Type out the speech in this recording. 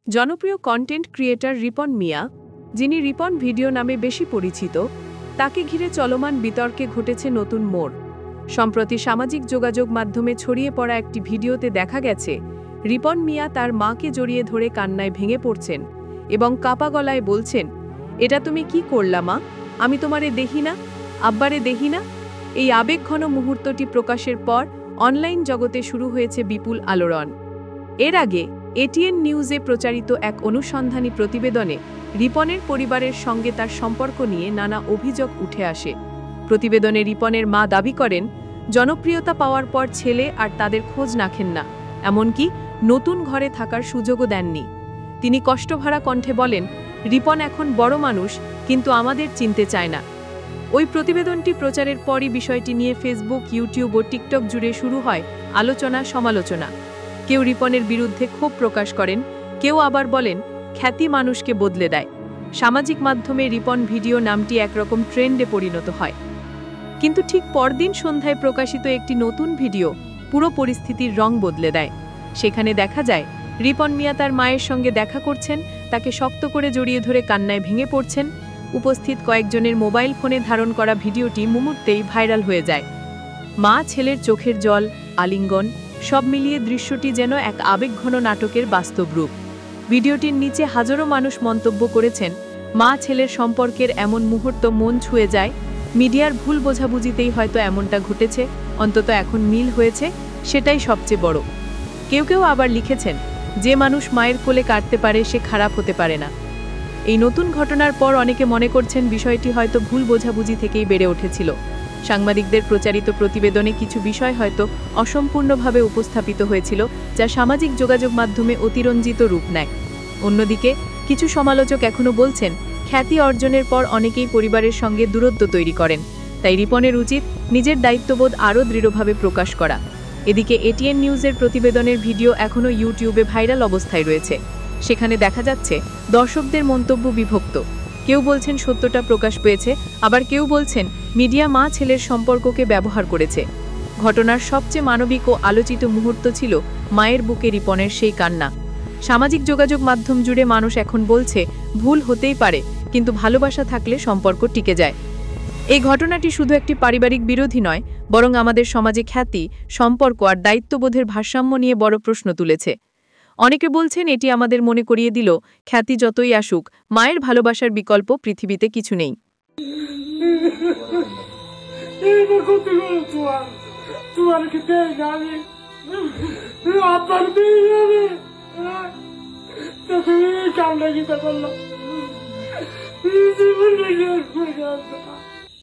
জনপ্রিয় content creator Ripon মিয়া, যিনি Ripon video নামে বেশি পরিচিত, তাকে ঘিরে চলমান বিতর্কে ঘটেছে নতুন মোড়। সম্প্রতি সামাজিক যোগাযোগ মাধ্যমে ছড়িয়ে পড়া একটি ভিডিওতে দেখা গেছে রিপন মিয়া তার মাকে জড়িয়ে ধরে কান্নায় ভেঙে পড়ছেন এবং কাপা গলায় বলছেন, এটা তুমি কি করলা মা, আমি তোমারে দেখি না, আব্বারে দেখি না। এই আবেগঘন মুহূর্তটি প্রকাশের পর অনলাইন জগতে শুরু হয়েছে বিপুল আলোড়ন। এর আগে এটিএন নিউজে প্রচারিত এক অনুসন্ধানী প্রতিবেদনে রিপনের পরিবারের সঙ্গে তার সম্পর্ক নিয়ে নানা অভিযোগ উঠে আসে। প্রতিবেদনে রিপনের মা দাবি করেন, জনপ্রিয়তা পাওয়ার পর ছেলে আর তাদের খোঁজ রাখেন না, এমনকি নতুন ঘরে থাকার সুযোগও দেননি। তিনি কষ্টভরা কণ্ঠে বলেন, রিপন এখন বড় মানুষ, কিন্তু আমাদের চিনতে চায় না। ওই প্রতিবেদনটি প্রচারের পরই বিষয়টি নিয়ে ফেসবুক, ইউটিউব ও টিকটক জুড়ে শুরু হয় আলোচনা সমালোচনা। কেউ রিপনের বিরুদ্ধে ক্ষোভ প্রকাশ করেন, কেউ আবার বলেন খ্যাতি মানুষকে বদলে দেয়। সামাজিক মাধ্যমে রিপন ভিডিও নামটি একরকম ট্রেন্ডে পরিণত হয়। কিন্তু ঠিক পরদিন সন্ধ্যায় প্রকাশিত একটি নতুন ভিডিও পুরো পরিস্থিতির রং বদলে দেয়। সেখানে দেখা যায় রিপন মিয়া তার মায়ের সঙ্গে দেখা করছেন, তাকে শক্ত করে জড়িয়ে ধরে কান্নায় ভেঙে পড়ছেন। উপস্থিত কয়েকজনের মোবাইল ফোনে ধারণ করা ভিডিওটি মুহূর্তেই ভাইরাল হয়ে যায়। মা ছেলের চোখের জল, আলিঙ্গন সব মিলিয়ে দৃশ্যটি যেন এক আবেগঘন নাটকের বাস্তব রূপ। ভিডিওটির নিচে হাজারো মানুষ মন্তব্য করেছেন, মা ছেলের সম্পর্কের এমন মুহূর্ত মন ছুঁয়ে যায়, মিডিয়ার ভুল বোঝাবুঝিতেই হয়তো এমনটা ঘটেছে, অন্তত এখন মিল হয়েছে, সেটাই সবচেয়ে বড়। কেউ কেউ আবার লিখেছেন, যে মানুষ মায়ের কোলে কাটতে পারে সে খারাপ হতে পারে না। এই নতুন ঘটনার পর অনেকে মনে করছেন বিষয়টি হয়তো ভুল বোঝাবুঝি থেকেই বেড়ে উঠেছিল। সাংবাদিকদের প্রচারিত প্রতিবেদনে কিছু বিষয় হয়তো অসম্পূর্ণভাবে উপস্থাপিত হয়েছিল, যা সামাজিক যোগাযোগ মাধ্যমে অতিরঞ্জিত রূপ নেয়। অন্যদিকে কিছু সমালোচক এখনও বলছেন, খ্যাতি অর্জনের পর অনেকেই পরিবারের সঙ্গে দূরত্ব তৈরি করেন, তাই রিপনের উচিত নিজের দায়িত্ববোধ আরও দৃঢ়ভাবে প্রকাশ করা। এদিকে এটিএন নিউজের প্রতিবেদনের ভিডিও এখনও ইউটিউবে ভাইরাল অবস্থায় রয়েছে। সেখানে দেখা যাচ্ছে দর্শকদের মন্তব্য বিভক্ত। কেউ বলছেন সত্যটা প্রকাশ পেয়েছে, আবার কেউ বলছেন মিডিয়া মা ছেলের সম্পর্ককে ব্যবহার করেছে। ঘটনার সবচেয়ে মানবিক ও আলোচিত মুহূর্ত ছিল মায়ের বুকে রিপনের সেই কান্না। সামাজিক যোগাযোগ মাধ্যম জুড়ে মানুষ এখন বলছে, ভুল হতেই পারে, কিন্তু ভালোবাসা থাকলে সম্পর্ক টিকে যায়। এই ঘটনাটি শুধু একটি পারিবারিক বিরোধী নয়, বরং আমাদের সমাজে খ্যাতি, সম্পর্ক আর দায়িত্ববোধের ভারসাম্য নিয়ে বড় প্রশ্ন তুলেছে। অনেকে বলছেন এটি আমাদের মনে করিয়ে দিল, খ্যাতি যতই আসুক, মায়ের ভালোবাসার বিকল্প পৃথিবীতে কিছু নেই। কামড়া গীতা করলো।